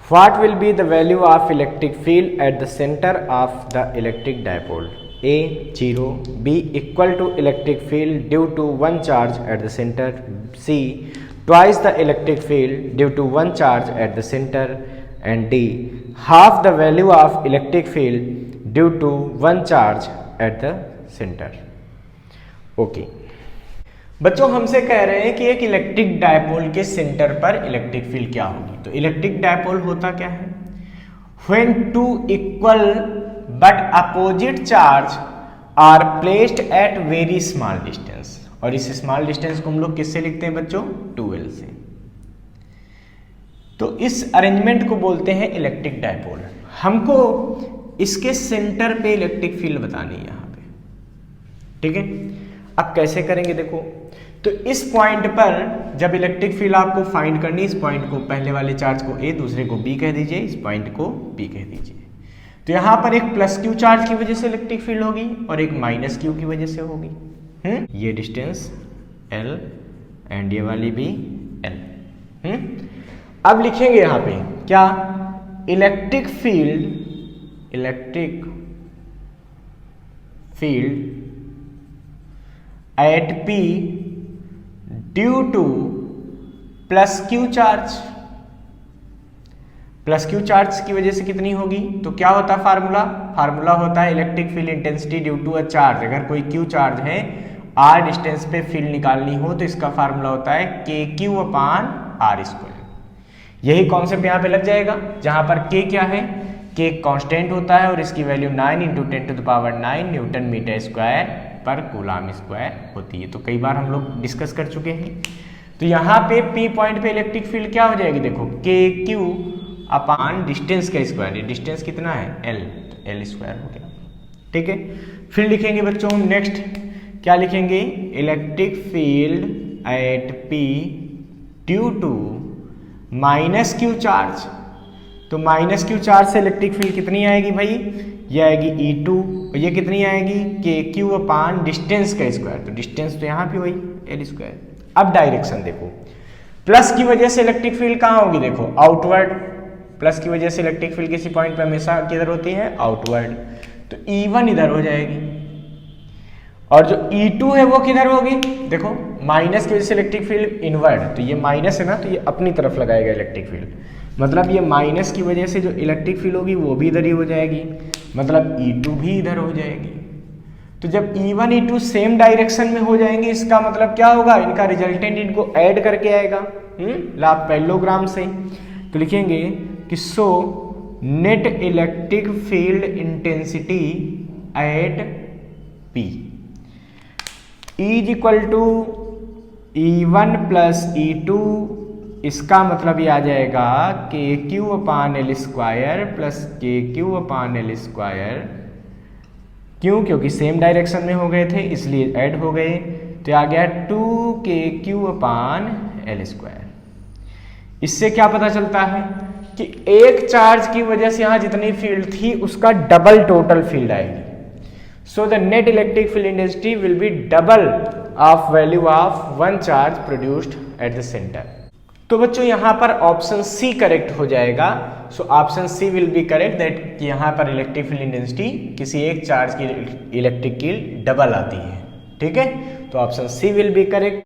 What will be the value of electric field at the center of the electric dipole? A 0, B equal to electric field due to one charge at the center, C twice the electric field due to one charge at the center, and D half the value of electric field due to one charge at the center. Okay. बच्चों हमसे कह रहे हैं कि एक electric dipole के centre पर electric field क्या होगी। तो इलेक्ट्रिक डायपोल होता क्या है? When two equal but opposite charge are placed at very small distance, और इस स्मॉल डिस्टेंस को हम लोग किससे लिखते हैं बच्चों? 2L से। तो इस अरेंजमेंट को बोलते हैं इलेक्ट्रिक डायपोल। हमको इसके सेंटर पे इलेक्ट्रिक फील्ड बतानी है यहाँ पे, ठीक है। अब कैसे करेंगे देखो, तो इस पॉइंट पर जब इलेक्ट्रिक फील्ड आपको फाइंड करनी, इस पॉइंट को पहले वाले चार्ज को A, दूसरे को B कह दीजिए, इस पॉइंट को B कह दीजिए। तो यहाँ पर एक प्लस Q चार्ज की वजह से इलेक्ट्रिक फील्ड होगी और एक माइनस Q की वजह से होगी। ये डिस्टेंस L एंड ये वाली भी L। अब लिखेंगे यहाँ पे क्या? Electric field at P due two plus Q charge. Plus Q charge की वजह से कितनी होगी? तो क्या होता है फार्मूला होता है electric field intensity due to a charge. अगर कोई Q चार्ज है, R डिस्टेंस पे फील्ड निकालनी हो, तो इसका फार्मूला होता है KQ/R²। यही कॉन्सेप्ट यहाँ पे लग जाएगा, जहां पर K क्या है? K कांस्टेंट होता है और इसकी वैल्यू 9 × 10⁹ न्यूटन मीटर स्क्वायर पर कूलम स्क्वायर होती है। तो कई बार हम लोग डिस्कस कर चुके हैं। तो यहाँ पे P पॉइंट पे इलेक्ट्रिक फील्ड क्या हो जाएगी? देखो KQ/ डिस्टेंस का स्क्वायर। डिस्टेंस कितना है? L, तो L² हो गया, ठीक है। फिर लिखेंगे बच्चों नेक्स्ट क्या लिखेंगे? Electric field at P due to minus Q charge. तो माइनस Q चार्ज से इलेक्ट्रिक फील्ड कितनी आएगी भाई? ये आएगी E2, और ये कितनी आएगी? KQ/ डिस्टेंस का स्क्वायर। तो डिस्टेंस तो यहाँ पे वही L²। अब डायरेक्शन देखो, प्लस की वजह से इलेक्ट्रिक फील्ड कहाँ होगी? देखो आउटवर्ड। प्लस की वजह से इलेक्ट्रिक फील्ड किसी पॉइंट पे हमेशा किधर होती है? आउटवर्ड। तो E1 इधर हो जाएगी, और जो E2 है वो किधर होगी? देखो माइनस की वजह से इलेक्ट्रिक फील्ड इनवर्ड, तो ये माइनस है ना, तो ये अपनी तरफ लगाएगा इलेक्ट्रिक फील्ड। मतलब ये माइनस की वजह से जो इलेक्ट्रिक फील्ड होगी वो भी इधर ही हो जाएगी, मतलब E2 भी इधर हो जाएगी। तो जब E1 E2 सेम डायरेक्शन में हो जाएंगे, इसका मतलब क्या होगा? इनका रिजल्टेंट इनको ऐड करके आएगा पैरेललोग्राम से। तो लिखेंगे कि so net electric field intensity at P = E1 + E2। इसका मतलब ये आ जाएगा KQ/L² + KQ/L²। क्यों? क्योंकि सेम डायरेक्शन में हो गए थे इसलिए ऐड हो गए। तो आ गया 2KQ/L²। इससे क्या पता चलता है कि एक चार्ज की वजह से यहां जितनी फील्ड थी उसका डबल टोटल फील्ड आएगी। So the net electric field intensity will be double of value of one charge produced at the centre. तो बच्चों यहाँ पर ऑप्शन सी करेक्ट हो जाएगा। So option C will be correct that यहाँ पर electric field intensity किसी एक चार्ज की इलेक्ट्रिक फील्ड डबल आती है, ठीक है। तो option C will be correct.